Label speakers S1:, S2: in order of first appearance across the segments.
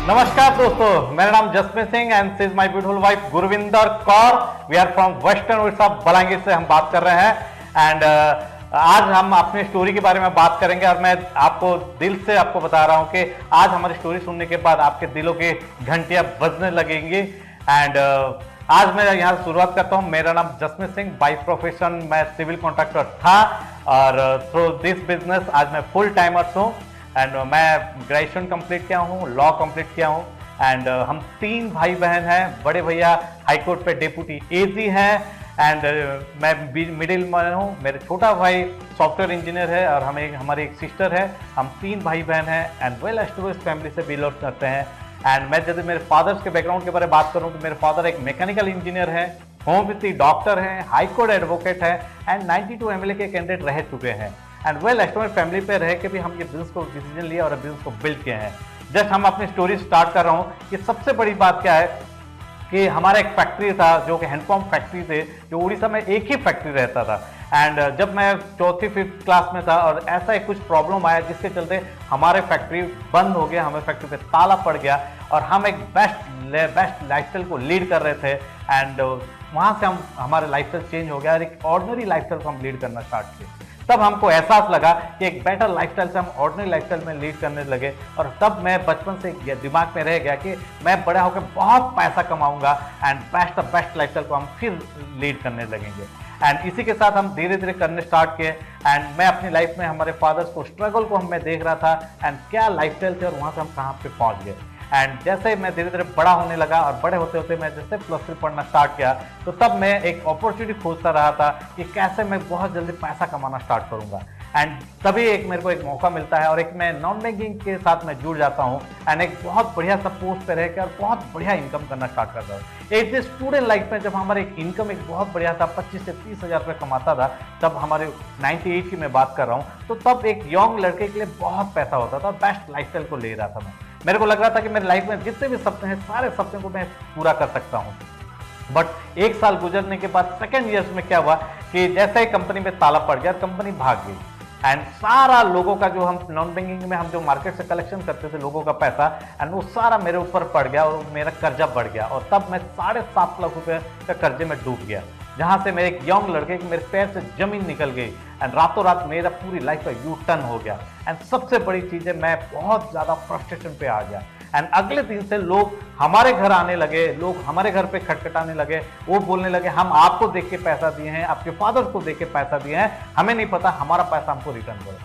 S1: नमस्कार दोस्तों, मेरा नाम Jasmeet Singh and she is my beautiful wife Gurvinder Kaur. We are from western Orissa Balangir से हम बात कर रहे हैं एंड आज हम अपनी स्टोरी के बारे में बात करेंगे और मैं आपको दिल से आपको बता रहा हूं कि आज हमारी स्टोरी सुनने के बाद आपके दिलों की घंटियां बजने लगेंगी एंड आज मैं यहाँ शुरुआत करता हूँ। मेरा नाम जसमीत सिंह, बाय प्रोफेशन मैं सिविल कॉन्ट्रैक्टर था और थ्रू दिस बिजनेस आज मैं फुल टाइमर्स हूँ एंड मैं ग्रेजुएशन कंप्लीट किया हूँ, लॉ कंप्लीट किया हूँ एंड हम 3 भाई बहन हैं। बड़े भैया हाईकोर्ट पे डेप्यूटी एजी हैं एंड मैं मिडिल में हूँ। मेरे छोटा भाई सॉफ्टवेयर इंजीनियर है और हमारी एक सिस्टर है। हम 3 भाई बहन हैं एंड वेल एस्टेब्लिश्ड फैमिली से बिलोंग करते हैं। एंड मैं यदि मेरे फादर्स के बैकग्राउंड के बारे में बात करूँ तो मेरे फादर एक मैकेनिकल इंजीनियर है, होम्योपैथी डॉक्टर हैं, हाईकोर्ट एडवोकेट है एंड 92 एमएलए के कैंडिडेट रह चुके हैं एंड वेल एस्टेब्लिश्ड फैमिली पे रह के भी हम ये बिजनेस को डिसीजन लिया और बिजनेस को बिल्ड किए हैं। जस्ट हम अपनी स्टोरी स्टार्ट कर रहा हूँ कि सबसे बड़ी बात क्या है कि हमारा एक फैक्ट्री था जो कि हैंडपम्प फैक्ट्री थे, जो उड़ीसा में एक ही फैक्ट्री रहता था एंड जब मैं 4th-5th क्लास में था और ऐसा एक कुछ प्रॉब्लम आया जिसके चलते हमारे फैक्ट्री बंद हो गया, हमें फैक्ट्री पे ताला पड़ गया और हम एक बेस्ट लाइफस्टाइल को लीड कर रहे थे एंड वहाँ से हमारा लाइफस्टाइल चेंज हो गया और एक ऑर्डिनरी लाइफस्टाइल को हम लीड करना स्टार्ट किए। तब हमको एहसास लगा कि एक बेटर लाइफस्टाइल से हम ऑर्डिनरी लाइफस्टाइल में लीड करने लगे और तब मैं बचपन से दिमाग में रह गया कि मैं बड़ा होकर बहुत पैसा कमाऊंगा एंड बेस्ट लाइफस्टाइल को हम फिर लीड करने लगेंगे एंड इसी के साथ हम धीरे धीरे करने स्टार्ट किए एंड मैं अपनी लाइफ में हमारे फादर्स को स्ट्रगल को मैं देख रहा था एंड क्या लाइफस्टाइल थे और वहाँ से हम कहाँ पे पहुँच गए एंड जैसे मैं धीरे धीरे बड़ा होने लगा और बड़े होते होते मैं जैसे +3 पढ़ना स्टार्ट किया तो तब मैं एक अपॉर्चुनिटी खोजता रहा था कि कैसे मैं बहुत जल्दी पैसा कमाना स्टार्ट करूंगा एंड तभी मेरे को एक मौका मिलता है और एक मैं नॉन बैंकिंग के साथ मैं जुड़ जाता हूँ एंड एक बहुत बढ़िया सा पोस्ट पे रह के और बहुत बढ़िया इनकम करना स्टार्ट करता हूँ। एक स्टूडेंट लाइफ में जब हमारे इनकम एक बहुत बढ़िया था, 25 से 30 हज़ार रुपये कमाता था, तब हमारे 98 की मैं बात कर रहा हूँ, तो तब एक यंग लड़के के लिए बहुत पैसा होता था, बेस्ट लाइफस्टाइल को ले रहा था मैं। मेरे को लग रहा था कि मेरी लाइफ में जितने भी सपने हैं सारे सपने को मैं पूरा कर सकता हूँ। बट 1 साल गुजरने के बाद सेकेंड ईयर्स में क्या हुआ कि जैसे ही कंपनी में ताला पड़ गया, कंपनी भाग गई एंड सारा लोगों का जो हम नॉन बैंकिंग में हम जो मार्केट से कलेक्शन करते थे लोगों का पैसा एंड वो सारा मेरे ऊपर पड़ गया और मेरा कर्जा बढ़ गया और तब मैं 7.5 लाख रुपए का कर्जे में डूब गया, जहां से मेरे एक यंग लड़के की मेरे पैर से जमीन निकल गई एंड रातों रात मेरा पूरी लाइफ का यू टर्न हो गया एंड सबसे बड़ी चीज़ है मैं बहुत ज़्यादा फ्रस्ट्रेशन पे आ गया एंड अगले दिन से लोग हमारे घर आने लगे, लोग हमारे घर पे खटखटाने लगे, वो बोलने लगे हम आपको देख के पैसा दिए हैं, आपके फादर को देख के पैसा दिए हैं, हमें नहीं पता, हमारा पैसा हमको रिटर्न करो।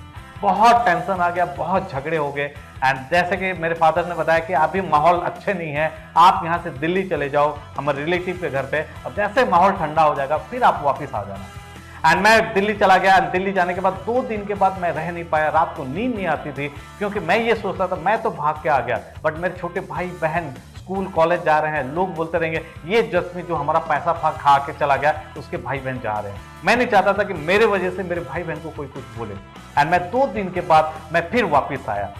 S1: बहुत टेंशन आ गया, बहुत झगड़े हो गए एंड जैसे कि मेरे फादर ने बताया कि अभी माहौल अच्छे नहीं है, आप यहाँ से दिल्ली चले जाओ हमारे रिलेटिव के घर पे और जैसे माहौल ठंडा हो जाएगा फिर आप वापस आ जाना। एंड मैं दिल्ली चला गया। दिल्ली जाने के बाद 2 दिन के बाद मैं रह नहीं पाया, रात को नींद नहीं आती थी क्योंकि मैं ये सोचता था मैं तो भाग के आ गया बट मेरे छोटे भाई बहन स्कूल कॉलेज जा रहे हैं, लोग बोलते रहेंगे ये जस्मी जो हमारा पैसा खा के चला गया उसके भाई बहन जा रहे हैं। मैं नहीं चाहता था कि मेरे वजह से मेरे भाई बहन को कोई कुछ बोले एंड मैं 2 दिन के बाद मैं फिर वापस आया।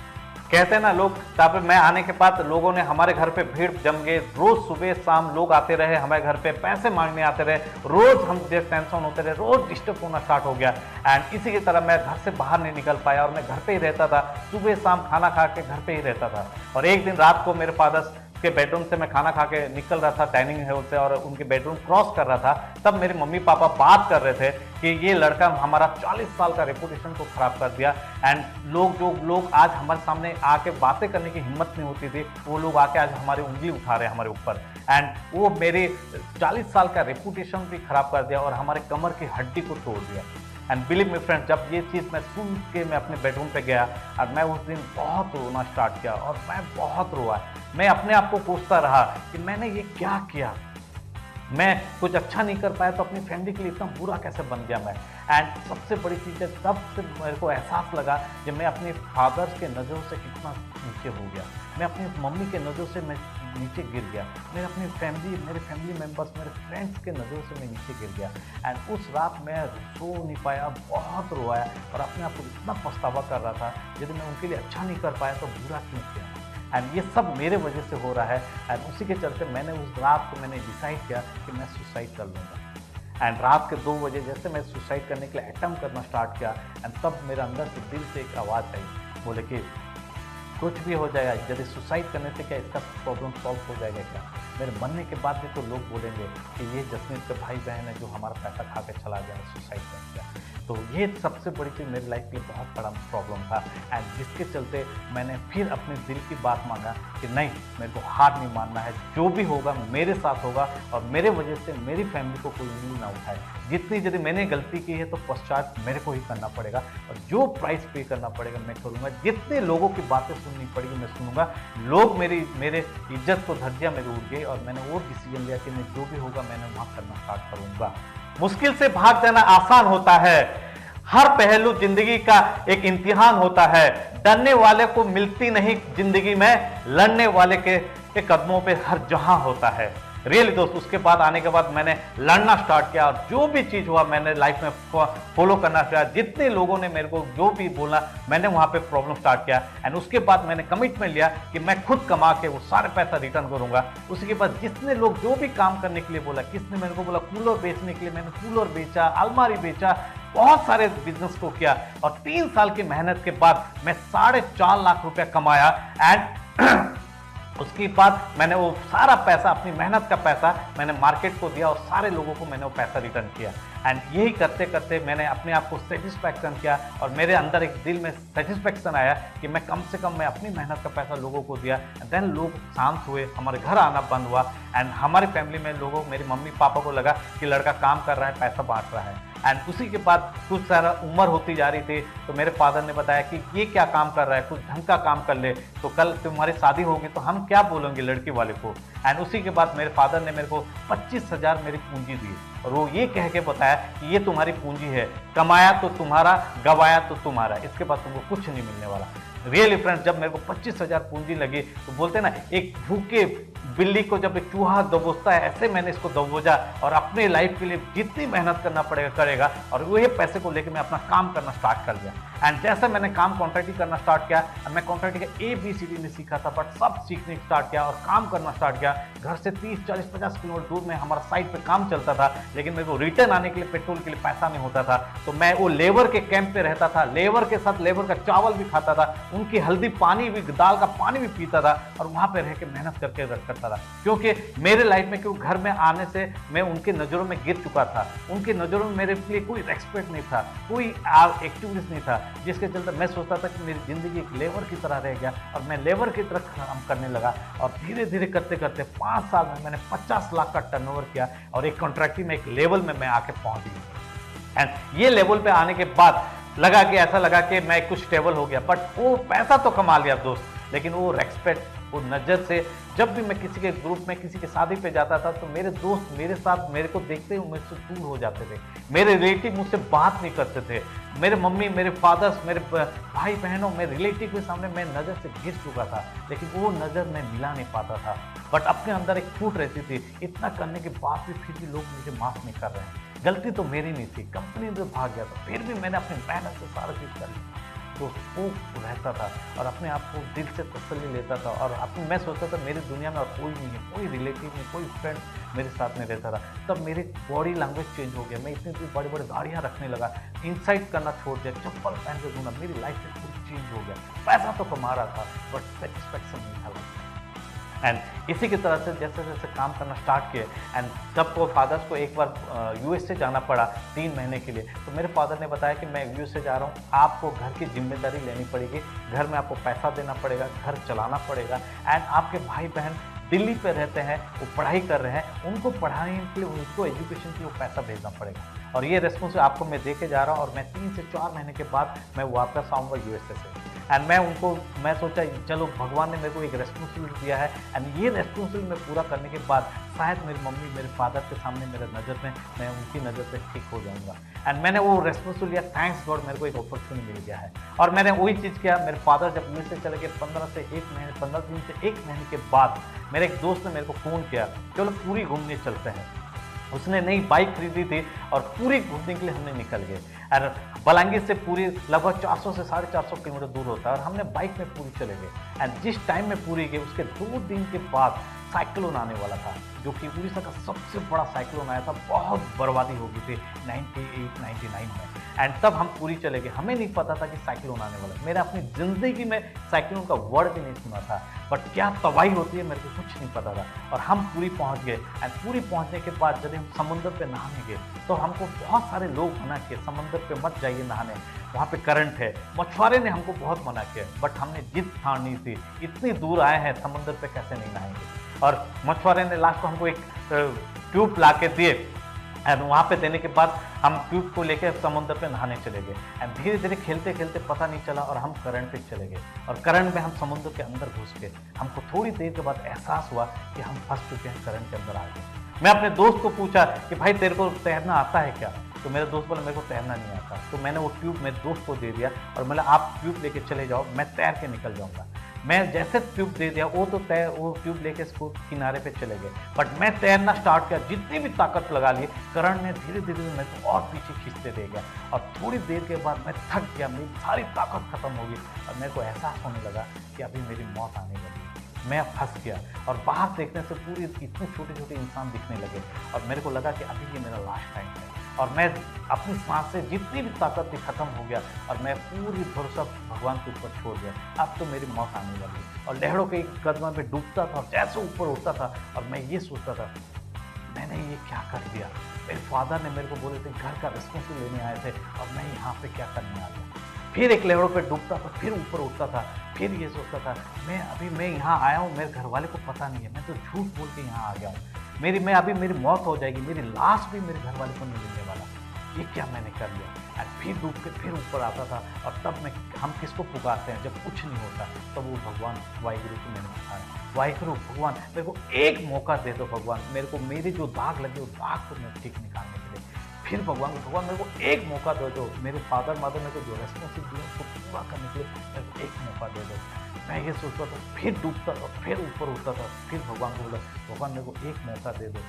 S1: कहते हैं ना लोग, तब मैं आने के बाद लोगों ने हमारे घर पे भीड़ जम गए, रोज सुबह शाम लोग आते रहे हमारे घर पे, पैसे मांगने आते रहे, रोज हम टेंशन होते रहे, रोज डिस्टर्ब होना स्टार्ट हो गया एंड इसी की तरह मैं घर से बाहर नहीं निकल पाया और मैं घर पे ही रहता था, सुबह शाम खाना खा के घर पे ही रहता था। और एक दिन रात को मेरे फादर के बेडरूम से मैं खाना खा के निकल रहा था डाइनिंग हॉल से और उनके बेडरूम क्रॉस कर रहा था, तब मेरे मम्मी पापा बात कर रहे थे कि ये लड़का हमारा 40 साल का रेपुटेशन को खराब कर दिया एंड लोग आज हमारे सामने आके बातें करने की हिम्मत नहीं होती थी, वो लोग आके आज हमारी उंगली उठा रहे हैं हमारे ऊपर एंड वो मेरे 40 साल का रेपुटेशन भी खराब कर दिया और हमारे कमर की हड्डी को तोड़ दिया। एंड बिलीव मी फ्रेंड्स, जब ये चीज़ मैं सुन के मैं अपने बेडरूम पे गया और मैं उस दिन बहुत रोना स्टार्ट किया और मैं बहुत रोआ। मैं अपने आप को पूछता रहा कि मैंने ये क्या किया, मैं कुछ अच्छा नहीं कर पाया तो अपनी फैमिली के लिए इतना बुरा कैसे बन गया मैं। एंड सबसे बड़ी चीज़ है तब से मेरे को एहसास लगा कि मैं अपने फादर्स के नज़रों से कितना नीचे हो गया, मैं अपनी मम्मी के नज़रों से मैं नीचे गिर गया, मेरे फैमिली मेम्बर्स, मेरे फ्रेंड्स के नज़रों से मैं नीचे गिर गया एंड उस रात मैं सो नहीं पाया, बहुत रोया और अपने आप को इतना पछतावा कर रहा था यदि मैं उनके लिए अच्छा नहीं कर पाया तो बुरा क्यों किया एंड ये सब मेरे वजह से हो रहा है एंड उसी के चलते मैंने उस रात को मैंने डिसाइड किया कि मैं सुसाइड कर लूँगा एंड रात के 2 बजे जैसे मैं सुसाइड करने के लिए अटेम्प्ट करना स्टार्ट किया एंड तब मेरे अंदर से दिल से एक आवाज़ आई, बोले कि कुछ भी हो जाएगा, यदि सुसाइड करने से क्या इसका प्रॉब्लम सॉल्व हो जाएगा क्या? मेरे मरने के बाद भी तो लोग बोलेंगे कि ये जसमीत के भाई बहन है जो हमारा पैसा खा के चला गया, सुसाइड कर गया। तो ये सबसे बड़ी चीज़ मेरी लाइफ के लिए बहुत बड़ा प्रॉब्लम था, एंड जिसके चलते मैंने फिर अपने दिल की बात मांगा कि नहीं, मेरे को हार नहीं मानना है, जो भी होगा मेरे साथ होगा और मेरे वजह से मेरी फैमिली को कोई नींद ना उठाए। जितनी यदि मैंने गलती की है तो पश्चात मेरे को ही करना पड़ेगा, और जो प्राइस पे करना पड़ेगा मैं करूँगा। जितने लोगों की बातें सुननी पड़ेगी मैं सुनूंगा। लोग मेरे इज्जत को धज्जियाँ मेरे उड़ गई, और मैंने वो डिसीजन लिया कि मैं जो भी होगा मैंने वहाँ करना स्टार्ट करूँगा। मुश्किल से भाग जाना आसान होता है, हर पहलू जिंदगी का एक इम्तिहान होता है। डरने वाले को मिलती नहीं जिंदगी में, लड़ने वाले के कदमों पे हर जहां होता है। रियली दोस्त, उसके बाद आने के बाद मैंने लड़ना स्टार्ट किया, और जो भी चीज़ हुआ मैंने लाइफ में फॉलो करना किया। जितने लोगों ने मेरे को जो भी बोला मैंने वहाँ पे प्रॉब्लम स्टार्ट किया, एंड उसके बाद मैंने कमिटमेंट लिया कि मैं खुद कमा के वो सारे पैसा रिटर्न करूँगा। उसके बाद जितने लोग जो भी काम करने के लिए बोला, किसने मेरे को बोला कूलर बेचने के लिए, मैंने कूलर बेचा, अलमारी बेचा, बहुत सारे बिजनेस को किया, और 3 साल की मेहनत के बाद मैं 4.5 लाख रुपया कमाया। एंड उसके बाद मैंने वो सारा पैसा, अपनी मेहनत का पैसा मैंने मार्केट को दिया, और सारे लोगों को मैंने वो पैसा रिटर्न किया। एंड यही करते करते मैंने अपने आप को सेटिस्फैक्शन किया, और मेरे अंदर एक दिल में सेटिस्फैक्शन आया कि मैं कम से कम मैं अपनी मेहनत का पैसा लोगों को दिया। देन लोग शांत हुए, हमारे घर आना बंद हुआ, एंड हमारी फैमिली में लोगों, मेरी मम्मी पापा को लगा कि लड़का काम कर रहा है, पैसा बांट रहा है। एंड उसी के बाद कुछ सारा उम्र होती जा रही थी, तो मेरे फादर ने बताया कि ये क्या काम कर रहा है, कुछ ढंग का काम कर ले, तो कल तुम्हारी शादी होगी तो हम क्या बोलेंगे लड़की वाले को। एंड उसी के बाद मेरे फादर ने मेरे को 25,000 मेरी पूंजी दी, और वो ये कह के बताया कि ये तुम्हारी पूंजी है, कमाया तो तुम्हारा, गवाया तो तुम्हारा, इसके बाद तुमको कुछ नहीं मिलने वाला। रियली फ्रेंड्स, जब मेरे को 25,000 पूंजी लगी तो बोलते ना, एक भूखे बिल्ली को जब एक चूहा दबोचता है, ऐसे मैंने इसको दबोचा, और अपने लाइफ के लिए जितनी मेहनत करना पड़ेगा करेगा, और वही पैसे को लेकर मैं अपना काम करना स्टार्ट कर दिया। एंड जैसे मैंने काम कॉन्ट्रैक्टिंग करना स्टार्ट किया, मैं कॉन्ट्रैक्टिंग का ABCD नहीं सीखा था, बट सब सीखने स्टार्ट किया और काम करना स्टार्ट किया। घर से 30, 40, 50 किलोमीटर दूर में हमारा साइट पे काम चलता था, लेकिन मेरे को रिटर्न आने के लिए पेट्रोल के लिए पैसा नहीं होता था, तो मैं वो लेबर के कैंप पे रहता था, लेबर के साथ लेबर का चावल भी खाता था, उनकी हल्दी पानी भी, दाल का पानी भी पीता था, और वहां पे रह के मेहनत करके करता था। क्योंकि मेरे लाइफ में, क्योंकि घर में आने से मैं उनके नज़रों में गिर चुका था, उनके नज़रों में मेरे लिए कोई रेस्पेक्ट नहीं था, कोई एक्टिविटीज नहीं था, जिसके चलते मैं सोचता था कि मेरी जिंदगी एक लेबर की तरह रह गया, और मैं लेबर की तरह काम करने लगा। और धीरे धीरे करते करते 5 साल में मैंने 50 लाख का टर्नओवर किया, और एक कॉन्ट्रैक्टिंग में एक लेवल में मैं आके पहुंच गया। एंड ये लेवल पे आने के बाद लगा कि ऐसा लगा कि मैं कुछ स्टेबल हो गया, बट वो पैसा तो कमा लिया दोस्त, लेकिन वो रेस्पेक्ट, वो नज़र से, जब भी मैं किसी के ग्रुप में किसी की शादी पे जाता था तो मेरे दोस्त मेरे साथ मेरे को देखते हुए मुझसे दूर हो जाते थे, मेरे रिलेटिव मुझसे बात नहीं करते थे, मेरे मम्मी, मेरे फादर्स, मेरे भाई बहनों, मेरे रिलेटिव के सामने मैं नज़र से गिर चुका था, लेकिन वो नज़र मैं मिला नहीं पाता था। बट अपने अंदर एक फूट रहती थी, इतना करने के बाद भी फिर भी लोग मुझे माफ़ नहीं कर रहे हैं। गलती तो मेरी नहीं थी, कंपनी में भाग गया था, फिर भी मैंने अपनी मेहनत से सारा चीज़ कर लिया। तो वो रहता था, और अपने आप को दिल से तसल्ली लेता था, और अपने मैं सोचता था मेरी दुनिया में और कोई नहीं है, कोई रिलेटिव नहीं, कोई फ्रेंड मेरे साथ में रहता था। तब मेरी बॉडी लैंग्वेज चेंज हो गया, मैं इतनी बड़ी बड़ी गाड़ियाँ रखने लगा, इंसाइट करना छोड़ दिया, चप्पल पहन के घूमना, मेरी लाइफ में पूरी चेंज हो गया। पैसा तो कमा रहा था, बट सेटिस्फैक्शन नहीं था। एंड इसी की तरह से जैसे जैसे काम करना स्टार्ट किए, एंड जब को फादर्स को एक बार USA जाना पड़ा 3 महीने के लिए, तो मेरे फादर ने बताया कि मैं USA जा रहा हूँ, आपको घर की जिम्मेदारी लेनी पड़ेगी, घर में आपको पैसा देना पड़ेगा, घर चलाना पड़ेगा, एंड आपके भाई बहन दिल्ली पे रहते हैं, वो पढ़ाई कर रहे हैं, उनको पढ़ाने के लिए, उनको एजुकेशन के लिए पैसा भेजना पड़ेगा, और ये रिस्पॉन्स आपको मैं दे के जा रहा हूँ। और मैं 3 से 4 महीने के बाद मैं वापस आऊँगा USA से। एंड मैं सोचा चलो भगवान ने मेरे को एक रेस्पॉन्सिबिलिटी दिया है, एंड ये रेस्पॉन्सिबिलिटी मैं पूरा करने के बाद शायद मेरी मम्मी, मेरे फादर के सामने मेरे नज़र में, मैं उनकी नज़र से ठीक हो जाऊंगा। एंड मैंने वो रेस्पॉन्सिबिलिटी लिया, थैंक्स गॉड मेरे को एक अपॉर्चुनिटी मिल गया है। और मैंने वही चीज़ किया। मेरे फादर जब USA चले गए 15 दिन से 1 महीने के बाद मेरे एक दोस्त ने मेरे को फ़ोन किया, चलो पूरी घूमने चलते हैं। उसने नई बाइक खरीदी थी, और पूरी घूमने के लिए हमने निकल गए। और बलांगीर से पूरी लगभग 400 से 450 किलोमीटर दूर होता है, और हमने बाइक में पूरी चले गए। एंड जिस टाइम में पूरी गए, उसके 2 दिन के बाद साइक्लोन आने वाला था। जो कि उड़ीसा का सबसे बड़ा साइक्लोन आया था, बहुत बर्बादी हो गई थी 98-99 में। एंड तब हम पुरी चले गए, हमें नहीं पता था कि साइक्लोन आने वाला है। मैंने अपनी ज़िंदगी में साइक्लोन का वर्ड भी नहीं सुना था, बट क्या तबाही होती है मेरे को कुछ नहीं पता था। और हम पुरी पहुंच गए एंड पुरी पहुंचने के बाद जब हम समुद्र पे नहाने गए तो हमको बहुत सारे लोग मना किए, समुद्र पे मत जाइए नहाने, वहाँ पे करंट है। मछुआरे ने हमको बहुत मना किया, बट हमने जिद ठानी थी, इतनी दूर आए हैं समुद्र पे कैसे नहीं नहाएंगे। और मछुआरे ने लास्ट को हमको एक ट्यूब ला के दिए एंड वहाँ पे देने के बाद हम ट्यूब को लेकर समुद्र पे नहाने चले गए एंड धीरे धीरे खेलते खेलते पता नहीं चला और हम करंट पे चले गए और करंट में हम समुद्र के अंदर घुस गए। हमको थोड़ी देर के बाद एहसास हुआ कि हम फंस चुके हैं, करंट के अंदर आ गए। मैं अपने दोस्त को पूछा कि भाई तेरे को तैरना आता है क्या? तो मेरा दोस्त बोला मेरे को तैरना नहीं आता। तो मैंने वो ट्यूब मेरे दोस्त को दे दिया और बोला आप ट्यूब लेके चले जाओ, मैं तैर के निकल जाऊंगा। मैं जैसे ट्यूब दे दिया वो ट्यूब लेके इसको किनारे पे चले गए, बट मैं तैरना स्टार्ट किया, जितनी भी ताकत लगा ली करंट ने धीरे धीरे मेरे को और पीछे खींचते दे गया और थोड़ी देर के बाद मैं थक गया, मेरी सारी ताकत खत्म हो गई और मेरे को एहसास होने लगा कि अभी मेरी मौत आने लगी। मैं फंस गया और बाहर देखने से पूरी इतने छोटे छोटे इंसान दिखने लगे और मेरे को लगा कि अभी ये मेरा लास्ट टाइम है और मैं अपनी सांस से जितनी भी ताकत थी खत्म हो गया और मैं पूरी भरोसा भगवान के ऊपर छोड़ दिया। अब तो मेरी मौत आने लगी और लहरों के कदमों में डूबता था और जैसे ऊपर उठता था और मैं ये सोचता था मैंने ये क्या कर दिया। मेरे फादर ने मेरे को बोले थे घर का रिस्पॉन्सिबिलिटी लेने आए थे और मैं यहाँ पे क्या करने आ गया। फिर एक लहरों पे डूबता था, फिर ऊपर उठता था, फिर ये सोचता था मैं यहाँ आया हूँ, मेरे घर वाले को पता नहीं है, मैं तो झूठ बोल के यहाँ आ गया हूँ, मेरी मौत हो जाएगी, मेरी लाश भी मेरे घर वाले को नहीं मिलने वाला, ये क्या मैंने कर लिया। और फिर डूब के फिर ऊपर आता था और तब हम किसको पुकारते हैं जब कुछ नहीं होता, तब वो भगवान वाहिगुरु को मैंने पुकारा, वाहिगुरु भगवान मेरे को एक मौका दे दो भगवान, मेरे को मेरे जो दाग लगे उस दाग को मैं ठीक निकालने के लिए। फिर भगवान मेरे को एक मौका दे दो, मेरे फादर मदर मेरे को जो रेस्पॉन्सिबिलिटी है उसको पूरा करने के लिए मेरे को एक मौका दे दो। मैं ये सोचता था, फिर डूबता था, फिर ऊपर उठता था, फिर भगवान को बोला भगवान मेरे को एक मौका दे दो,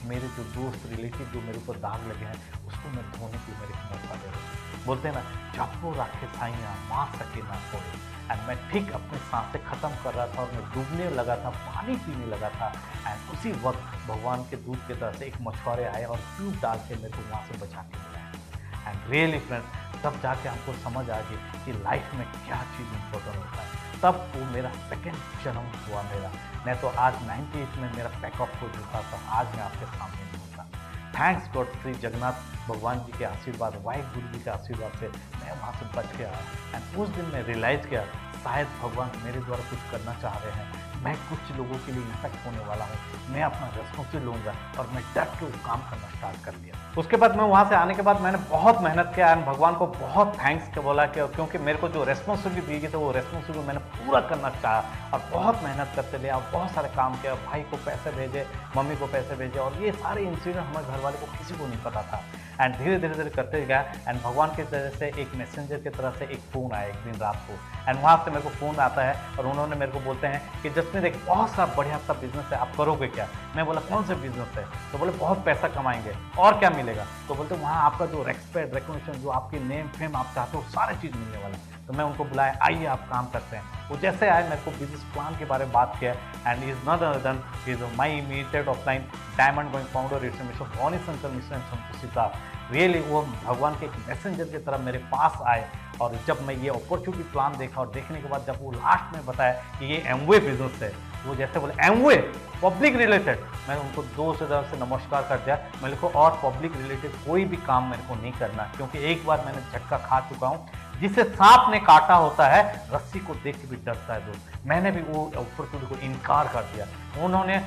S1: मेरे जो दोस्त रिलेटिव जो मेरे ऊपर दाग लगे हैं उसको मैं धोने के लिए मेरे को मौका दे दो। बोलते हैं ना जपो राखे साइयाँ मार सके ना कोई। एंड मैं ठीक अपनी सांसें खत्म कर रहा था और मैं डूबने लगा था, पानी पीने लगा था एंड उसी वक्त भगवान के दूध की तरफ से एक मछुआरे आए और ट्यूब डाल के मेरे को वहाँ से बचा के लाया। एंड रियली फ्रेंड्स तब जाके हमको समझ आ गई कि लाइफ में क्या चीज़ इम्पोर्टेंट होता है। तब वो मेरा सेकेंड जन्म हुआ मेरा, मैं तो आज 98 में मेरा पैकअप हो चुका था, आज मैं आपके सामने नहीं होता। थैंक्स गॉड, श्री जगन्नाथ भगवान जी के आशीर्वाद, वाहिगुरु जी के आशीर्वाद से मैं वहाँ से बच के आया। एंड उस दिन मैं रियलाइज़ किया शायद भगवान मेरे द्वारा कुछ करना चाह रहे हैं, मैं कुछ लोगों के लिए इम्पैक्ट होने वाला हूँ, मैं अपना रिस्पॉन्सिबिलिटी लूँगा और मैं डट के वो काम करना स्टार्ट कर दिया। उसके बाद मैं वहाँ से आने के बाद मैंने बहुत मेहनत किया एंड भगवान को बहुत थैंक्स बोला कि क्योंकि मेरे को जो रेस्पॉन्सिबिलिटी दी गई तो वो रेस्पॉन्सिबिलिटी मैंने पूरा करना चाहा और बहुत मेहनत करते रहे और बहुत सारे काम किया, भाई को पैसे भेजे, मम्मी को पैसे भेजे और ये सारे इंसिडेंट हमारे घर वाले को किसी को नहीं पता था। एंड धीरे धीरे करते गया एंड भगवान की तरह से एक मैसेंजर की तरह से एक फ़ोन आया एक दिन रात को एंड वहाँ से मेरे को फ़ोन आता है और उन्होंने मेरे को बोलते हैं कि जसमीत एक बहुत सा बढ़िया सा बिजनेस है, आप करोगे क्या? मैं बोला कौन सा बिजनेस है? तो बोले बहुत पैसा कमाएंगे और क्या मिलेगा? तो बोलते वहाँ आपका जो रेस्पेक्ट रिकॉग्निशन जो आपकी नेम फेम आप चाहते हो सारी चीज़ मिलने वाला है। तो मैं उनको बुलाया, आइए आप काम करते हैं। वो जैसे आए मेरे को बिजनेस प्लान के बारे में बात किया and is not other than is my immediate offline diamond going founder it's mister Bhavani Shankar Mishra and Santoshi साहब। रियली वो भगवान के एक मैसेंजर की तरह मेरे पास आए और जब मैं ये अपॉर्चुनिटी प्लान देखा और देखने के बाद जब वो लास्ट में बताया कि ये एमवे बिजनेस है, वो जैसे बोले एमवे पब्लिक रिलेटेड, मैंने उनको 2 से नमस्कार कर दिया। मेरे को और पब्लिक रिलेटेड कोई भी काम मेरे को नहीं करना क्योंकि एक बार मैंने झटका खा चुका हूँ। जिसे सांप ने काटा होता है रस्सी को देख के भी डरता है दोस्त। मैंने भी वो अपॉर्चुनिटी को इनकार कर दिया। उन्होंने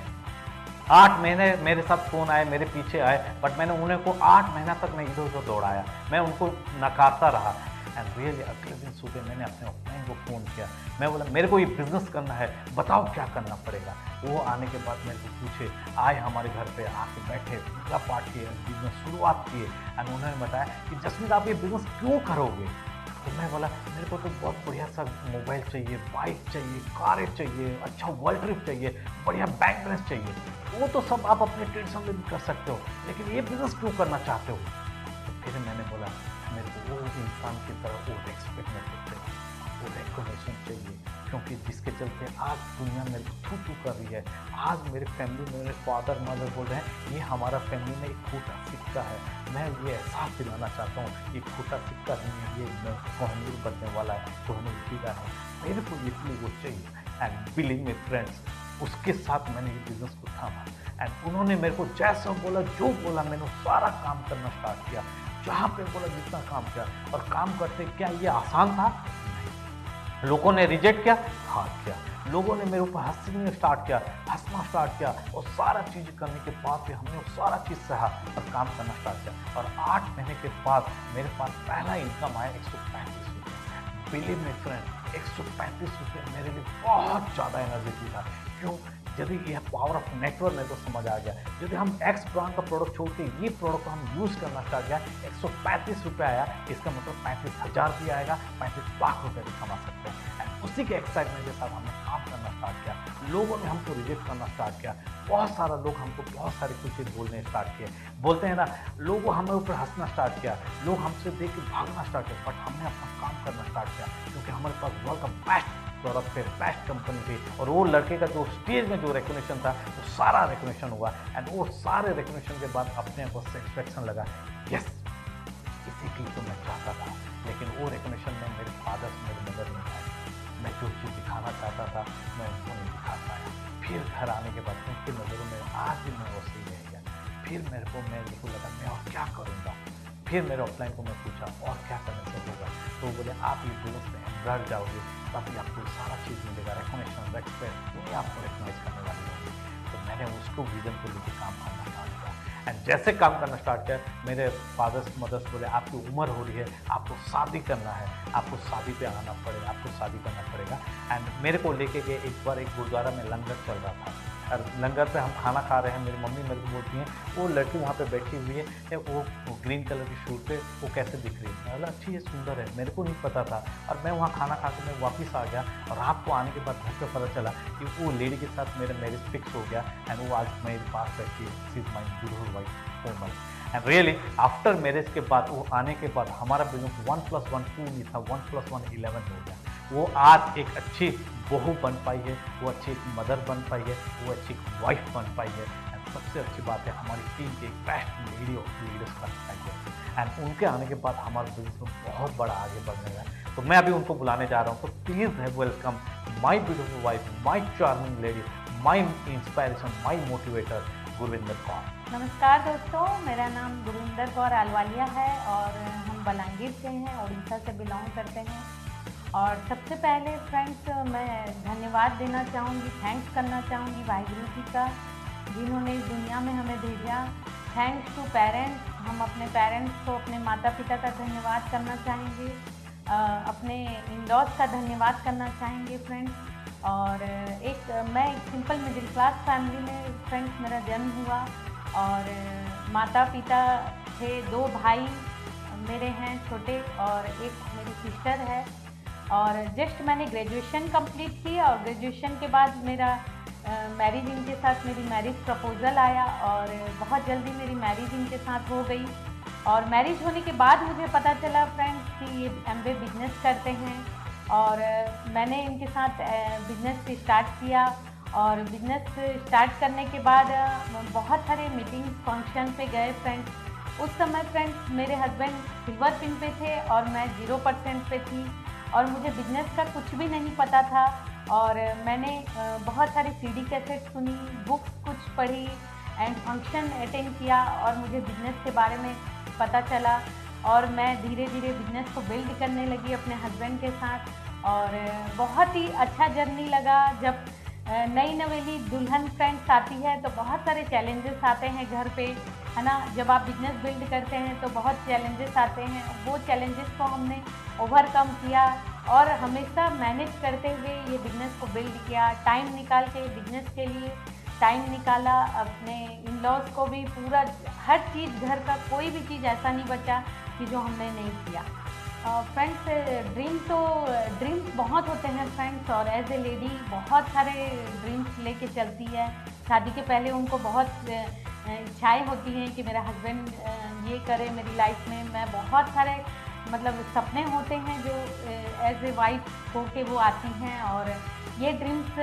S1: 8 महीने मेरे साथ फ़ोन आए, मेरे पीछे आए, बट मैंने उन्हें को 8 महीना तक मैं इधर उधर दौड़ाया, मैं उनको नकारता रहा। एंड रियली अगले दिन सुबह मैंने अपने ऑफलाइन को फ़ोन किया, मैं बोला मेरे को ये बिज़नेस करना है, बताओ क्या करना पड़ेगा। वो आने के बाद मेरे को पूछे, आए हमारे घर पे आके बैठे, पूजा पाठ किए, बिजनेस शुरुआत किए एंड उन्होंने बताया कि जसमीत आप ये बिज़नेस क्यों करोगे? तो मैं बोला मेरे को तो बहुत बढ़िया सा मोबाइल चाहिए, बाइक चाहिए, कारें चाहिए, अच्छा वर्ल्ड ट्रिप चाहिए, बढ़िया बैंक बैलेंस चाहिए। वो तो सब आप अपने टेंशन में भी कर सकते हो, लेकिन ये बिज़नेस क्यों करना चाहते हो? तो फिर मैंने बोला मेरे को वो इंसान की तरह वो रेस्पेक्ट नहीं चाहिए, वो रिकॉग्निशन चाहिए, क्योंकि जिसके चलते आज दुनिया मेरे को थू थू कर रही है। आज मेरे फैमिली में मेरे फादर मदर बोल रहे हैं ये हमारा फैमिली में एक खोटा सिक्का है। मैं ये एहसास दिलाना चाहता हूँ ये खोटा सिक्का नहीं है, ये कोहिनूर बनने वाला है, कोहिनूर हीरा है। मेरे को इसलिए वो चाहिए। एंड बिलीव मी फ्रेंड्स, उसके साथ मैंने ये बिजनेस को थामा एंड उन्होंने मेरे को जैसा बोला जो बोला मैंने सारा काम करना स्टार्ट किया। जहाँ पे बोला जितना काम किया और काम करते क्या ये आसान था? नहीं। लोगों ने रिजेक्ट किया? हाँ किया। लोगों ने मेरे ऊपर हंसना स्टार्ट किया और सारा चीज़ करने के बाद भी हमने वो सारा चीज़ सहा और काम करना स्टार्ट किया। और 8 महीने के बाद मेरे पास पहला इनकम आया 135 रुपये। बिलीव मी फ्रेंड, 135 रुपये मेरे लिए बहुत ज़्यादा एनर्जी था। क्यों? यदि यह पावर ऑफ नेटवर्क मेरे को समझ आ गया, यदि हम एक्स ब्रांड का प्रोडक्ट छोड़ के ये प्रोडक्ट को हम यूज़ करना स्टार्ट किया, 135 रुपये आया, इसका मतलब 35,000 भी आएगा, 35 लाख रुपये भी कमा सकते हैं। एंड उसी के एक्साइटमेंट के साथ हमने काम करना स्टार्ट किया। लोगों ने हमको रिजेक्ट करना स्टार्ट किया। बहुत सारा लोग हमको बहुत सारी कुछ चीज़ बोलने स्टार्ट किए। बोलते हैं ना, लोगों हमें ऊपर हंसना स्टार्ट किया, लोग हमसे देख के भागना स्टार्ट किया, बट हमने अपना काम करना स्टार्ट किया क्योंकि हमारे पास वर्ल्ड का बेस्ट प्रोडक्ट थे, बेस्ट कंपनी थी। और वो लड़के का जो स्टेज में जो रिकॉग्निशन था वो सारा रिकॉग्निशन हुआ एंड वो सारे रिकॉग्निशन के बाद अपने को सेटिस्फैक्शन लगा, यस इसी की तो मैं चाहता था। लेकिन वो रिकॉग्निशन में मेरे फादर से मेरी मदर नहीं आई। मैं जो चीज़ दिखाना चाहता था मैं उनको नहीं दिखा पाया। फिर घर आने के बाद उनकी नज़रों में आज भी मैं वैसे ही रह गया। फिर मेरे को लगा मैं और क्या करूँगा। फिर मेरे ऑफलाइन को मैं पूछा और क्या करने से होगा, तो बोले आप ये बिजनेस में एम्ब्रॉयड जाओगे तभी आपको सारा चीज़ मिलेगा, रिकॉग्निशन रेस्पेक्ट दुनिया आपको रिकॉग्नाइज करने वाली होगी। तो मैंने उसको विजन को लेकर काम करना स्टार्ट किया एंड जैसे काम करना स्टार्ट किया मेरे फादर्स मदर्स बोले आपकी उम्र हो रही है, आपको शादी करना है, आपको शादी पे आना पड़ेगा, आपको शादी करना पड़ेगा। एंड मेरे को लेके गए एक बार एक गुरुद्वारा में लंगर चल रहा था और लंगर पे हम खाना खा रहे हैं। मेरी मम्मी मेरे को बोलती हैं वो लड़की वहाँ पे बैठी हुई है, वो ग्रीन कलर की शूट पे वो कैसे दिख रही है? बोला अच्छी है, सुंदर है। मेरे को नहीं पता था और मैं वहाँ खाना खा के मैं वापस आ गया और रात को आने के बाद घर पे पता चला कि वो लेडी के साथ मेरा मैरिज फिक्स हो गया एंड वो आज मेरे पास बैठी है। She is my beautiful wife Komal. And really after marriage के बाद वो आने के बाद हमारा बिजनेस 1+1 2 नहीं था, 1+1 11 हो गया। वो आज एक अच्छी बहू बन पाई है, वो अच्छी एक मदर बन पाई है, वो अच्छी एक वाइफ बन पाई है। एंड सबसे अच्छी बात है हमारी टीम के एक बेस्ट लेडी ऑफ लीडर्स बन पाई है। एंड उनके आने के बाद हमारा बिजनेस में बहुत बड़ा आगे बढ़ने लगा। तो मैं अभी उनको बुलाने जा रहा हूँ। तो please have welcome my beautiful wife, my charming lady, my inspiration, my motivator Gurvinder Kaur.
S2: नमस्कार दोस्तों, मेरा नाम गुरविंदर कौर आलवालिया है और हम बलांगीर से हैं, उड़ीसा से बिलोंग करते हैं। और सबसे पहले फ्रेंड्स मैं धन्यवाद देना चाहूँगी, थैंक्स करना चाहूँगी वाहिगुरु जी का जिन्होंने इस दुनिया में हमें भेजा। थैंक्स टू पेरेंट्स, हम अपने पेरेंट्स को, अपने माता पिता का धन्यवाद करना चाहेंगे, अपने इन-लॉज का धन्यवाद करना चाहेंगे फ्रेंड्स। और मैं एक सिंपल मिडिल क्लास फैमिली में फ्रेंड्स मेरा जन्म हुआ और माता पिता थे, 2 भाई मेरे हैं छोटे और एक मेरी सिस्टर है। और जस्ट मैंने ग्रेजुएशन कंप्लीट की और ग्रेजुएशन के बाद मेरा मैरिज इनके साथ मेरी मैरिज प्रपोज़ल आया और बहुत जल्दी मेरी मैरिज इनके साथ हो गई। और मैरिज होने के बाद मुझे पता चला फ्रेंड्स कि ये एमवे बिजनेस करते हैं और मैंने इनके साथ बिजनेस स्टार्ट किया। और बिजनेस स्टार्ट करने के बाद बहुत सारे मीटिंग्स फंक्शन पे गए फ्रेंड्स। उस समय फ्रेंड्स मेरे हस्बैंड सिल्वर पिन पे थे और मैं 0% पे थी और मुझे बिजनेस का कुछ भी नहीं पता था। और मैंने बहुत सारी सीडी कैसेट सुनी, बुक्स कुछ पढ़ी एंड फंक्शन अटेंड किया और मुझे बिजनेस के बारे में पता चला। और मैं धीरे धीरे बिजनेस को बिल्ड करने लगी अपने हस्बैंड के साथ और बहुत ही अच्छा जर्नी लगा। जब नई नवेली दुल्हन फ्रेंड्स आती है तो बहुत सारे चैलेंजेस आते हैं घर पे, है ना। जब आप बिजनेस बिल्ड करते हैं तो बहुत चैलेंजेस आते हैं, वो चैलेंजेस को हमने ओवरकम किया और हमेशा मैनेज करते हुए ये बिज़नेस को बिल्ड किया। टाइम निकाल के बिजनेस के लिए टाइम निकाला, अपने इन-लॉज को भी पूरा हर चीज़, घर का कोई भी चीज़ ऐसा नहीं बचा कि जो हमने नहीं किया। फ्रेंड्स ड्रीम्स बहुत होते हैं फ्रेंड्स और एज ए लेडी बहुत सारे ड्रीम्स लेके चलती है। शादी के पहले उनको बहुत इच्छाएं होती हैं कि मेरा हस्बैंड ये करे मेरी लाइफ में। मैं बहुत सारे मतलब सपने होते हैं जो एज ए वाइफ होके वो आती हैं, और ये ड्रीम्स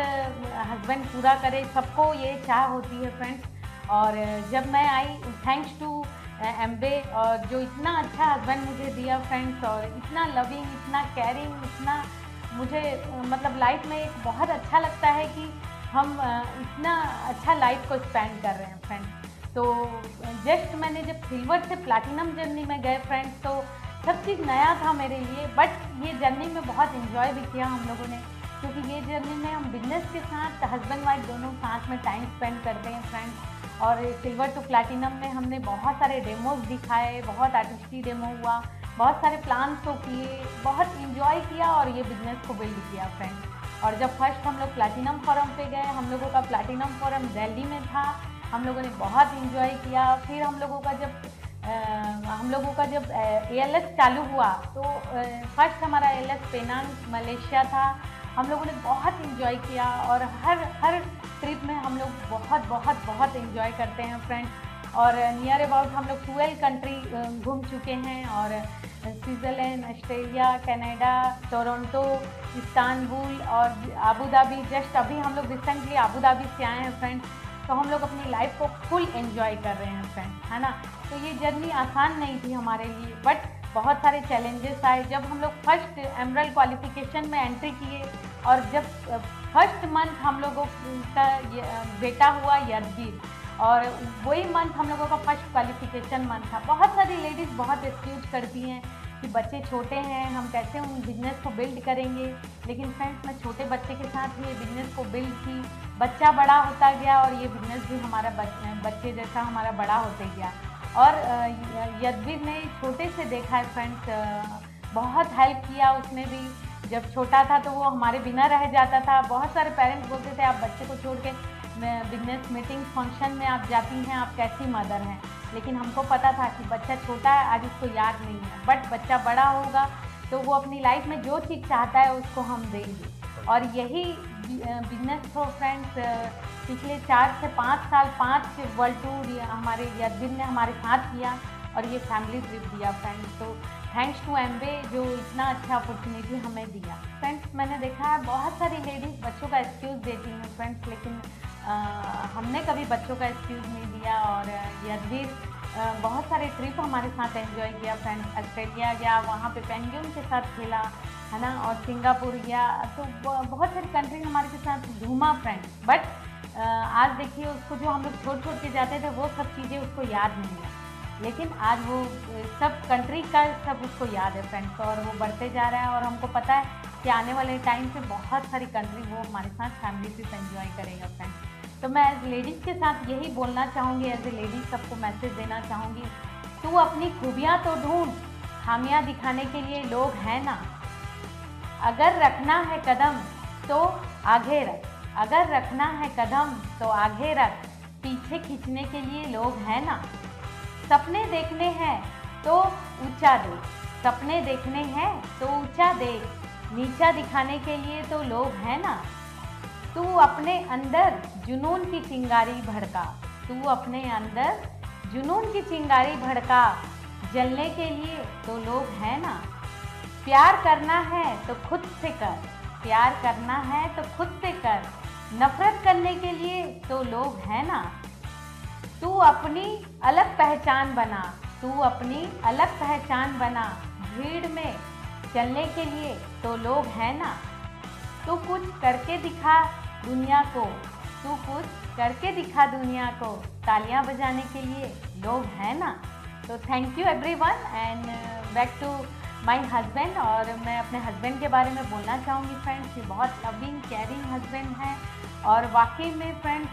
S2: हस्बैंड पूरा करे, सबको ये चाह होती है फ्रेंड्स। और जब मैं आई, थैंक्स टू एम्बे, और जो इतना अच्छा हस्बैंड मुझे दिया फ्रेंड्स, और इतना लविंग, इतना केयरिंग, इतना मुझे मतलब लाइफ में एक बहुत अच्छा लगता है कि हम इतना अच्छा लाइफ को स्पेंड कर रहे हैं फ्रेंड्स। तो जस्ट मैंने जब सिल्वर से प्लैटिनम जर्नी में गए फ्रेंड्स, तो सब चीज़ नया था मेरे लिए, बट ये जर्नी में बहुत इन्जॉय भी किया हम लोगों ने, क्योंकि ये जर्नी में हम बिजनेस के साथ हस्बैंड वाइफ दोनों साथ में टाइम स्पेंड करते हैं फ्रेंड्स। और सिल्वर टू प्लैटिनम में हमने बहुत सारे डेमोज दिखाए, बहुत आर्टिस्टी डेमो हुआ, बहुत सारे प्लान शो किए, बहुत इन्जॉय किया और ये बिजनेस को बिल्ड किया फ्रेंड्स। और जब फर्स्ट हम लोग प्लैटिनम फोरम पे गए, हम लोगों का प्लैटिनम फोरम दिल्ली में था, हम लोगों ने बहुत इन्जॉय किया। फिर हम लोगों का जब ALS चालू हुआ, तो फर्स्ट हमारा ALS पेनांग मलेशिया था, हम लोगों ने बहुत इन्जॉय किया। और हर ट्रिप में हम लोग बहुत बहुत बहुत इन्जॉय करते हैं फ्रेंड्स। और नियर अबाउट हम लोग 12 कंट्री घूम चुके हैं, और Switzerland, Australia, Canada, Toronto, Istanbul और आबू धाबी। जस्ट अभी हम लोग रिसेंटली आबू धाबी से आए हैं फ्रेंड्स। तो हम लोग अपनी लाइफ को फुल एंजॉय कर रहे हैं फ्रेंड्स, है ना। तो ये जर्नी आसान नहीं थी हमारे लिए, बट बहुत सारे चैलेंजेस आए। जब हम लोग फर्स्ट एमरल्ड क्वालिफिकेशन में एंट्री किए, और जब फर्स्ट मंथ हम लोगों का बेटा हुआ यदवीर, और वही मंथ हम लोगों का फर्स्ट क्वालिफिकेशन मंथ था। बहुत सारी लेडीज़ बहुत एक्सक्यूज करती हैं कि बच्चे छोटे हैं, हम कैसे उन बिज़नेस को बिल्ड करेंगे। लेकिन फ्रेंड्स, मैं छोटे बच्चे के साथ ही ये बिज़नेस को बिल्ड की, बच्चा बड़ा होता गया और ये बिज़नेस भी हमारा बच्चे जैसा हमारा बड़ा होते गया। और यदवीर ने छोटे से देखा है फ्रेंड्स, बहुत हेल्प किया उसने भी। जब छोटा था तो वो हमारे बिना रह जाता था। बहुत सारे पेरेंट्स बोलते थे, आप बच्चे को छोड़ के बिजनेस मीटिंग फंक्शन में आप जाती हैं, आप कैसी मदर हैं। लेकिन हमको पता था कि बच्चा छोटा है, आज उसको याद नहीं है, बट बच्चा बड़ा होगा तो वो अपनी लाइफ में जो चीज़ चाहता है उसको हम देंगे। और यही बिजनेस थ्रो फ्रेंड्स पिछले 4 से 5 साल 5 वर्ल्ड टूर हमारे यदवीर ने हमारे साथ किया, और ये फैमिली ट्रिप दिया फ्रेंड्स। तो थैंक्स टू एम्बे जो इतना अच्छा अपॉर्चुनिटी हमें दिया फ्रेंड्स। मैंने देखा है बहुत सारी लेडीज़ बच्चों का एक्सक्यूज़ देती हैं फ्रेंड्स, लेकिन हमने कभी बच्चों का एक्सक्यूज़ नहीं दिया। और यदवीर बहुत सारे ट्रिप हमारे साथ एंजॉय किया फ्रेंड्स। ऑस्ट्रेलिया गया, वहाँ पे पेंगुइन के साथ खेला, है ना, और सिंगापुर गया, तो बहुत सारी कंट्री हमारे के साथ घूमा फ्रेंड्स। बट आज देखिए, उसको जो हम लोग छोड़ के जाते थे वो सब चीज़ें उसको याद नहीं है, लेकिन आज वो सब कंट्री का सब उसको याद है फ्रेंड्स। और वो बढ़ते जा रहा है, और हमको पता है कि आने वाले टाइम पे बहुत सारी कंट्री वो हमारे साथ फैमिली ट्रिप एंजॉय करेगा फ्रेंड्स। तो मैं एज लेडीज़ के साथ यही बोलना चाहूँगी, एज ए लेडीज़ सबको मैसेज देना चाहूँगी, तू अपनी खूबियाँ तो ढूंढ, खामियाँ दिखाने के लिए लोग हैं ना। अगर रखना है कदम तो आगे रख, अगर रखना है कदम तो आगे रख, पीछे खींचने के लिए लोग हैं ना। सपने देखने हैं तो ऊंचा देख, सपने देखने हैं तो ऊंचा देख, नीचा दिखाने के लिए तो लोग हैं ना। तू अपने अंदर जुनून की चिंगारी भड़का, तू अपने अंदर जुनून की चिंगारी भड़का, जलने के लिए तो लोग हैं ना। प्यार करना है तो खुद से कर, प्यार करना है तो खुद से कर, नफरत करने के लिए तो लोग हैं ना। तू अपनी अलग पहचान बना, तू अपनी अलग पहचान बना, भीड़ में चलने के लिए तो लोग हैं ना। तू कुछ करके दिखा दुनिया को, तू कुछ करके दिखा दुनिया को, तालियां बजाने के लिए लोग हैं ना। तो thank you everyone, and back to my husband. और मैं अपने हस्बैंड के बारे में बोलना चाहूँगी फ्रेंड्स, ये बहुत लविंग केयरिंग हस्बैंड हैं, और वाकई में फ्रेंड्स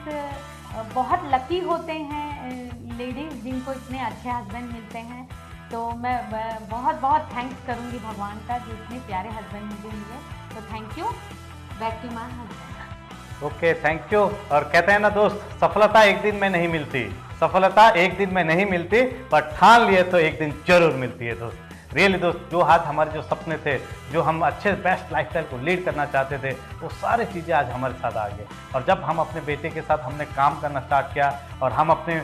S2: बहुत लकी होते हैं लेडीज़ जिनको इतने अच्छे हस्बैंड मिलते हैं। तो मैं बहुत बहुत थैंक्स करूँगी भगवान का जो इतने प्यारे हस्बैंड मुझे मिले। तो thank you, back to my husband.
S1: Okay, thank you. और कहते हैं ना दोस्त, सफलता एक दिन में नहीं मिलती, सफलता एक दिन में नहीं मिलती, पर ठान लिए तो एक दिन जरूर मिलती है दोस्त। रियली दोस्त, जो आज हमारे जो सपने थे, जो हम अच्छे बेस्ट लाइफस्टाइल को लीड करना चाहते थे, वो सारी चीज़ें आज हमारे साथ आ गए। और जब हम अपने बेटे के साथ हमने काम करना स्टार्ट किया और हम अपने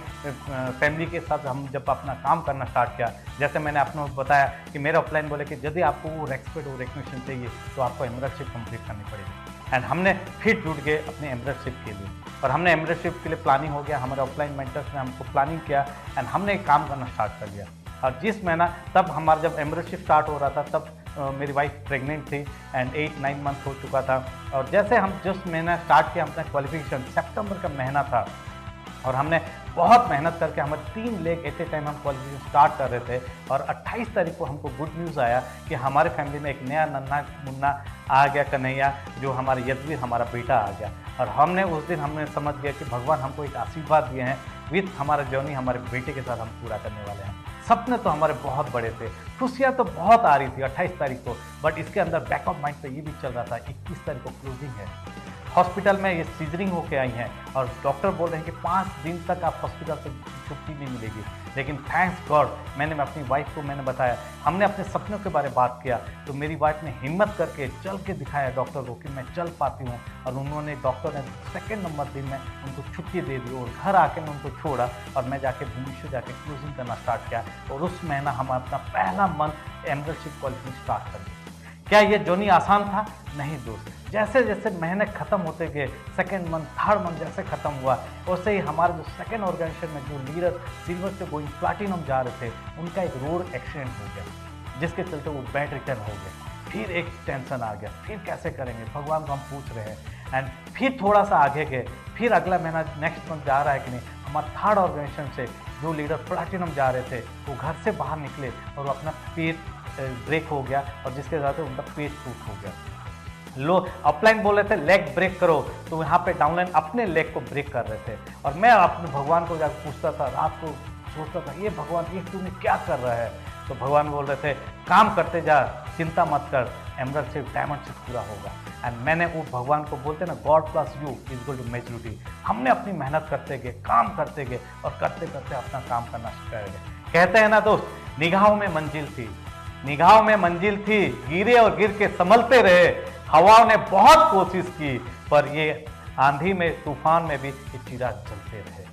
S1: फैमिली के साथ हम जब अपना काम करना स्टार्ट किया, जैसे मैंने आपको बताया कि मेरा ऑफलाइन बोले कि यदि आपको वो रेस्पेक्ट और रिकग्निशन चाहिए तो आपको एमरेटशिप कंप्लीट करनी पड़ेगी। एंड हमने फिर जुट गए अपने एमरेटशिप के लिए, और हमने एमरेटशिप के लिए प्लानिंग हो गया, हमारे ऑफलाइन मेंटर्स ने हमको प्लानिंग किया एंड हमने काम करना स्टार्ट कर दिया। और जिस महीना तब हमारा जब एमरेटशिप स्टार्ट हो रहा था तब मेरी वाइफ प्रेग्नेंट थी एंड 8-9 मंथ हो चुका था। और जैसे हम जिस महीना स्टार्ट किया अपना क्वालिफिकेशन, सितंबर का महीना था और हमने बहुत मेहनत करके हमारे 3 लेग एट ए टाइम हम क्वालिफिकेशन स्टार्ट कर रहे थे। और 28 तारीख को हमको गुड न्यूज़ आया कि हमारे फैमिली में एक नया नन्हा मुन्ना आ गया, कन्हैया, जो हमारे यदवीर हमारा बेटा आ गया। और हमने उस दिन हमने समझ गया कि भगवान हमको एक आशीर्वाद दिए हैं, विथ हमारा जर्नी हमारे बेटे के साथ हम पूरा करने वाले हैं। सपने तो हमारे बहुत बड़े थे, खुशियाँ तो बहुत आ रही थी 28 तारीख को, बट इसके अंदर बैक ऑफ माइंड पे ये भी चल रहा था 21 तारीख को क्लोजिंग है। हॉस्पिटल में ये सीजरिंग होके आई हैं और डॉक्टर बोल रहे हैं कि 5 दिन तक आप हॉस्पिटल से छुट्टी नहीं मिलेगी। लेकिन थैंक्स गॉड मैंने अपनी वाइफ को मैंने बताया, हमने अपने सपनों के बारे में बात किया तो मेरी वाइफ ने हिम्मत करके चल के दिखाया डॉक्टर को कि मैं चल पाती हूँ। और उन्होंने डॉक्टर ने 2 नंबर दिन में उनको छुट्टी दे दी और घर आके मैं उनको छोड़ा और मैं जाके भुवनेश्वर जाके क्लोजिंग करना स्टार्ट किया। और उस महीना हम अपना पहला मंथ एमरेटशिप क्वालिफिकेशन स्टार्ट कर दिया। क्या ये जर्नी आसान था? नहीं दोस्त, जैसे जैसे महीने खत्म होते गए, 2nd मंथ 3rd मंथ जैसे खत्म हुआ, वैसे ही हमारे जो सेकंड ऑर्गेनाइजेशन में जो लीडर सिल्वर से गोइंग प्लैटिनम जा रहे थे, उनका एक रोड एक्सीडेंट हो गया जिसके चलते वो बेड रिटर्न हो गए। फिर एक टेंशन आ गया, फिर कैसे करेंगे, भगवान को हम पूछ रहे हैं। एंड फिर थोड़ा सा आगे गए, फिर अगला महीना नेक्स्ट मंथ जा रहा है कि नहीं, हमारा 3rd ऑर्गेनाइजेशन से जो लीडर प्लैटिनम जा रहे थे वो घर से बाहर निकले और अपना पेट ब्रेक हो गया और जिसके साथ उनका पेट टूट हो गया। लो अपलाइन बोल रहे थे लेग ब्रेक करो, तो यहाँ पे डाउनलाइन अपने लेग को ब्रेक कर रहे थे। और मैं अपने भगवान को जाकर पूछता था, रात को सोचता था, ये भगवान ये तूने क्या कर रहा है? तो भगवान बोल रहे थे काम करते जा, चिंता मत कर, एमरेटशिप डायमंडशिप पूरा होगा। एंड मैंने वो भगवान को बोलते ना, God plus you is equal to majority. हमने अपनी मेहनत करते गए, काम करते गए और करते करते अपना काम करना कर गए। कहते हैं ना दोस्त, निगाहों में मंजिल थी, निगाहों में मंजिल थी, गिरे और गिर के संभलते रहे। हवाओं ने बहुत कोशिश की पर ये आंधी में तूफान में भी ये चिराग जलते रहे।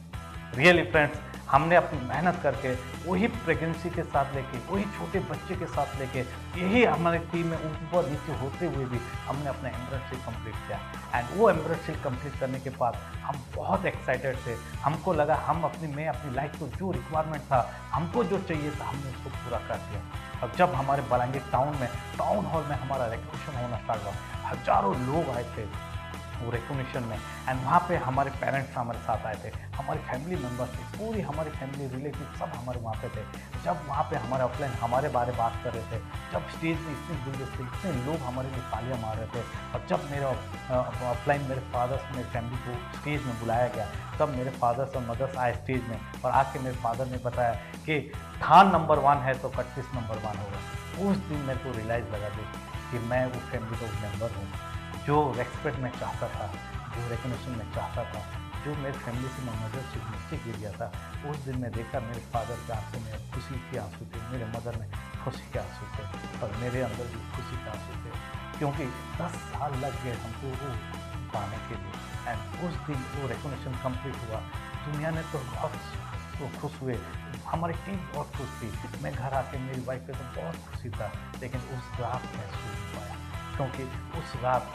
S1: रियली फ्रेंड्स, हमने अपनी मेहनत करके वही प्रेगनेंसी के साथ लेके, वही छोटे बच्चे के साथ लेके, यही हमारी टीम में ऊपर नीचे होते हुए भी हमने अपना एमरेटशिप कंप्लीट किया। एंड वो एमरेटशिप कंप्लीट करने के बाद हम बहुत एक्साइटेड थे। हमको लगा हम मैं अपनी लाइफ को जो रिक्वायरमेंट था, हमको जो चाहिए था, हमने उसको पूरा कर दिया। अब जब हमारे बलांगीर टाउन में टाउन हॉल में हमारा रिकग्निशन होना स्टार्ट हुआ, हजारों लोग आए थे वो रिकग्निशन में। एंड वहाँ पे हमारे पेरेंट्स हमारे साथ आए थे, हमारी फैमिली मेम्बर्स थे, पूरी हमारी फैमिली रिलेटिव सब हमारे वहाँ पे थे। जब वहाँ पे हमारे ऑफलाइन हमारे बारे बात कर रहे थे, जब स्टेज में इतने बुजुर्ग थे, इतने लोग हमारे लिए तालियां मार रहे थे, और जब मेरे ऑफलाइन मेरे फादर्स मेरी फैमिली को स्टेज में बुलाया गया, तब मेरे फादर्स और मदर्स आए स्टेज में और आके मेरे फादर ने बताया कि खान नंबर 1 है तो कटपीस नंबर 1 होगा। उस दिन मेरे को रियलाइज़ लगा कि मैं वो फैमिली का मेम्बर हूँ, जो रेस्पेक्ट मैं चाहता था, जो रिकग्निशन मैं चाहता था, जो मेरी फैमिली से मैं नज़र से नीचे गिर गया था। उस दिन मैं देखा मेरे फादर के आंसू में खुशी के आंसू थे, मेरे मदर में खुशी के आंसू थे और मेरे अंदर भी खुशी के आंसू थे, क्योंकि 10 साल लग गए हमको वो पाने के लिए। एंड उस दिन वो रिकग्निशन कंप्लीट हुआ, दुनिया ने तो बहुत खुश हुए, हमारी टीम बहुत खुश थी। मैं घर आके मेरी वाइफ पे तो बहुत खुशी था, लेकिन उस रात मैं सो नहीं पाया, क्योंकि उस रात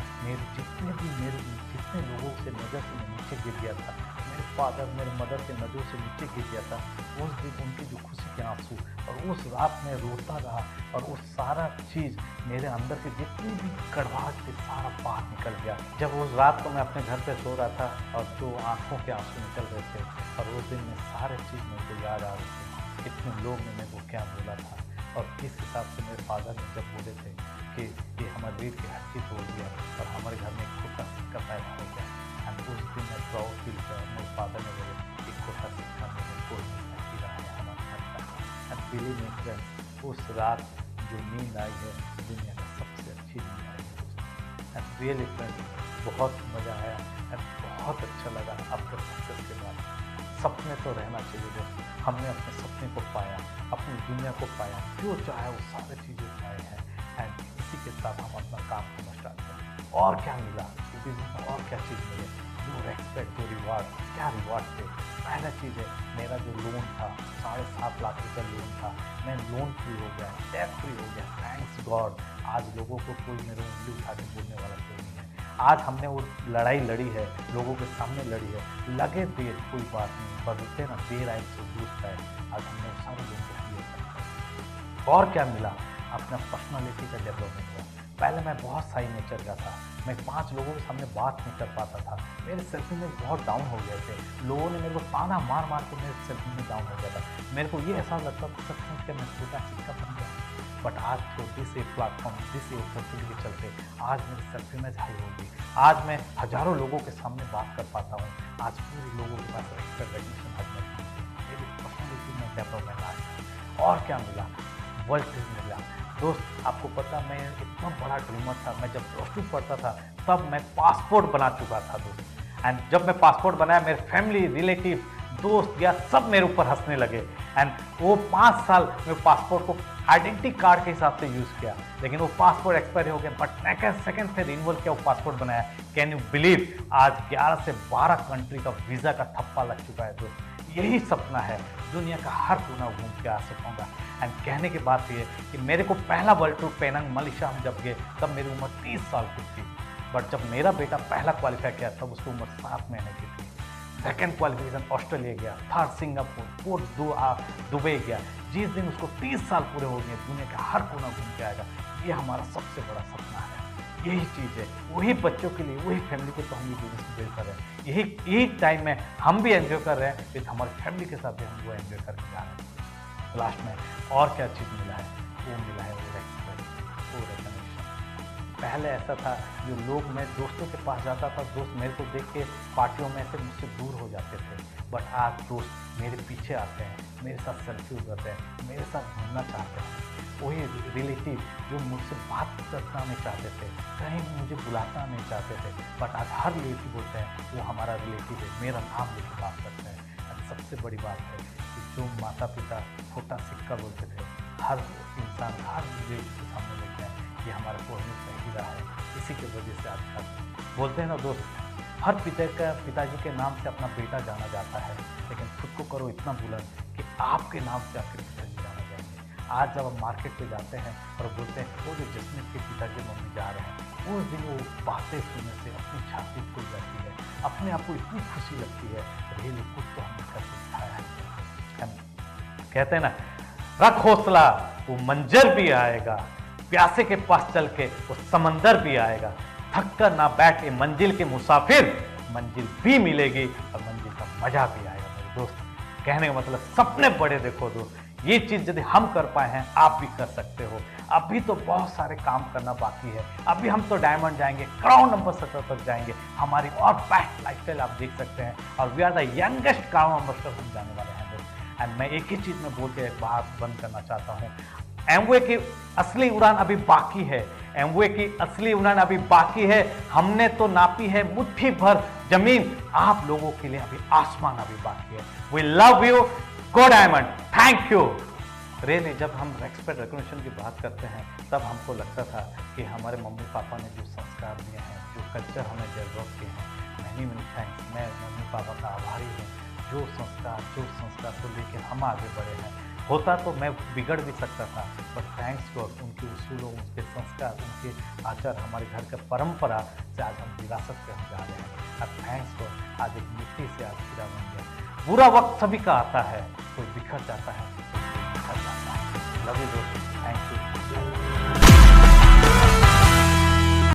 S1: जितने लोगों से नज़र से मैं नीचे गिर गया था, मेरे फादर मेरे मदर के नज़र से नीचे गिर गया था, उस दिन उनकी जो खुशी के आंसू, और उस रात में रोता रहा और वो सारा चीज़ मेरे अंदर के जितनी भी कड़वाहट थी सारा बाहर निकल गया। जब उस रात को मैं अपने घर पे सो रहा था और जो आंखों के आंसू निकल रहे थे, और उस दिन में सारे चीज़ मेरे को याद आ रही थी, इतने लोग ने मेरे को क्या बोला था और किस हिसाब से मेरे फादर ने जब बोले थे कि ये हमारे वीर की हड्डी तोड़ दिया और हमारे घर में एक खोटा सिक्का पैदा हो गया। एंड उस दिन मैं प्राउड फील किया, मेरे फादर ने बोले एक खोटा सिक्का मेरे कोई नहीं रहा है हमारे घर का। एंड बिलीव मी फ्रेंड्स, उस रात जो नींद आई है दुनिया में सबसे अच्छी नींद आई है। एंड रियली फ्रेंड्स, बहुत मज़ा आया एंड बहुत अच्छा लगा आपके सक्सेस के बाद। सपने तो रहना चाहिए दोस्त। हमने अपने सपने को पाया, अपनी दुनिया को पाया, जो चाहे वो सारी चीज़ें पाए हैं। एंड इसी के साथ हम अपना काम करना स्टार्ट करें। और क्या मिला बिजनेस में, और क्या चीज़ मिले? जो रेस्पेक्ट, जो रिवार्ड, क्या रिवार्ड थे? पहला चीज़ है, मेरा जो लोन था 7.5 लाख रुपये लोन था, मैं लोन फ्री हो गया, डेट फ्री हो गया। Thanks God. आज लोगों को कोई मेरे उंगली उठा के बोलने वाला कोई नहीं है। आज हमने वो लड़ाई लड़ी है, लोगों के सामने लड़ी है। लगे देर कोई बात नहीं, बदलते ना देर आए तो दुरुस्त है। आज हमने सारे लोगों को क्लियर कर। और क्या मिला? अपना पर्सनालिटी का डेवलपमेंट हुआ। पहले मैं बहुत साई नेचर का था, मैं 5 लोगों के सामने बात नहीं कर पाता था, मेरे सेल्फ इमेज बहुत डाउन हो गए थे। लोगों ने मेरे को ताना मार मार के मेरे सेल्फ इमेज डाउन हो गया था। मेरे को ये एहसास लगता था सच में मैं छोटा सिक्का बन गया। बट आज तो दिस एक प्लेटफॉर्म, दिस एक अपॉर्चुनिटी के चलते आज मेरी सेल्फ इमेज हाई होगी। आज मैं हज़ारों लोगों के सामने बात कर पाता हूँ। आज पूरे लोगों के पास रेस्पेक्ट, रिकग्निशन आज मेरी पर्सनैलिटी में डेवलपमेंट आ गया। और क्या मिला? वर्ल्ड ट्रिप मिला। दोस्त आपको पता, मैं इतना बड़ा ड्रीमर था। मैं जब +2 पढ़ता था तब मैं पासपोर्ट बना चुका था दोस्त। एंड जब मैं पासपोर्ट बनाया, मेरे फैमिली, रिलेटिव, दोस्त या सब मेरे ऊपर हंसने लगे। एंड वो 5 साल में पासपोर्ट को आइडेंटिटी कार्ड के हिसाब से यूज़ किया, लेकिन वो पासपोर्ट एक्सपायर हो गया। बट सेकंड से रिन्यूअल किया, वो पासपोर्ट बनाया। Can you believe? आज 11 से 12 कंट्री का वीज़ा का थप्पा लग चुका है दोस्त। यही सपना है, दुनिया का हर कोना घूम के आ सकूँगा। एंड कहने की बात ये कि मेरे को पहला वर्ल्ड टूर पेनांग मलेशिया हम जब गए तब मेरी उम्र 30 साल की थी। बट जब मेरा बेटा पहला क्वालिफाई किया तब उसकी उम्र 7 महीने की थी। सेकेंड क्वालिफिकेशन ऑस्ट्रेलिया गया, थर्ड सिंगापुर, फोर्थ दुबई गया। जिस दिन उसको 30 साल पूरे हो गए, दुनिया का हर कोना घूम के आएगा। ये हमारा सबसे बड़ा सपना है। यही चीज़ है, वही बच्चों के लिए, वही फैमिली को तो हम ये बिजनेस बिल्ड कर रहे हैं। यही टाइम में हम भी एंजॉय कर रहे हैं, विद हमारी फैमिली के साथ भी हम वो एंजॉय करके जा रहे हैं। लास्ट में और क्या चीज़ मिला है? वो मिला है वो रेस्पेक्ट, वो रिकग्निशन। पहले ऐसा था, जो लोग, मैं दोस्तों के पास जाता था, दोस्त मेरे को देख के पार्टियों में से मुझसे दूर हो जाते थे। बट आज दोस्त मेरे पीछे आते हैं, मेरे साथ सेल्फी उतरते हैं, मेरे साथ घूमना चाहते हैं। वही रिलेटिव जो मुझसे बात करना नहीं चाहते थे, कहीं मुझे बुलाना नहीं चाहते थे, बट आज हर रिलेटिव बोलते हैं वो हमारा रिलेटिव है, मेरा नाम लेकर बात करते हैं। और सबसे बड़ी बात है कि जो माता पिता छोटा सिक्का बोलते थे, हर इंसान, हर रिलेटिव के सामने लेके आए, ये हमारा कोहिनूर का हीरा है। इसी की वजह से आज बोलते हैं ना दोस्त, हर पिताजी के नाम से अपना बेटा जाना जाता है, लेकिन खुद को करो इतना बुलंद कि आपके नाम से आपके पिताजी जाना जाएंगे। आज जब हम मार्केट पे जाते हैं और बोलते हैं वो जो जसमीत के पिताजी मम्मी जा रहे हैं, उस दिन वो बातें सुनने से अपनी छाती खुल जाती है, अपने आप को इतनी खुशी लगती है। रियली कुछ तो हमने करके दिखाया है। कहते हैं ना, रख हौसला, वो मंजर भी आएगा, प्यासे के पास चल के वो समंदर भी आएगा। थक कर ना बैठ के मंजिल के मुसाफिर, मंजिल भी मिलेगी और मंजिल का मजा भी आएगा। मेरे दोस्त, कहने का मतलब सपने बड़े देखो दोस्त। ये चीज़ यदि हम कर पाए हैं, आप भी कर सकते हो। अभी तो बहुत सारे काम करना बाकी है। अभी हम तो डायमंड जाएंगे, क्राउन नंबर 17 तक जाएंगे। हमारी और बेस्ट लाइफस्टाइल आप देख सकते हैं, और we are the youngest crown number हम जाने वाले हैं दोस्त। एंड मैं एक ही चीज़ में बोल के एक बात बंद करना चाहता हूँ, एमवे की असली उड़ान अभी बाकी है। एमवे की असली उड़ान अभी बाकी है। हमने तो नापी है मुट्ठी भर जमीन, आप लोगों के लिए अभी आसमान अभी बाकी है। We love you, go diamond, thank you. Really जब हम रेस्पेक्ट रिकॉग्निशन की बात करते हैं, तब हमको लगता था कि हमारे मम्मी पापा ने जो संस्कार दिए हैं, जो कल्चर हमें डेवलप किए हैं, मैनी थैंक्स। मैं मम्मी पापा का आभारी हूँ। जो संस्कार को लेकर हम आगे बढ़े हैं। होता तो मैं बिगड़ भी सकता था, बट थैंक्स गॉड, उनके उसूलों, उनके संस्कार, उनके आचार, हमारे घर के परंपरा से आज हम विरासत पे हम जा रहे हैं। अब थैंक्स गॉड, आज एक मिट्टी से आज हीरा बन गया। बुरा वक्त सभी का आता है, कोई बिखर जाता है, कोई बिखर जाता है। लव यू दोस्त, थैंक यू।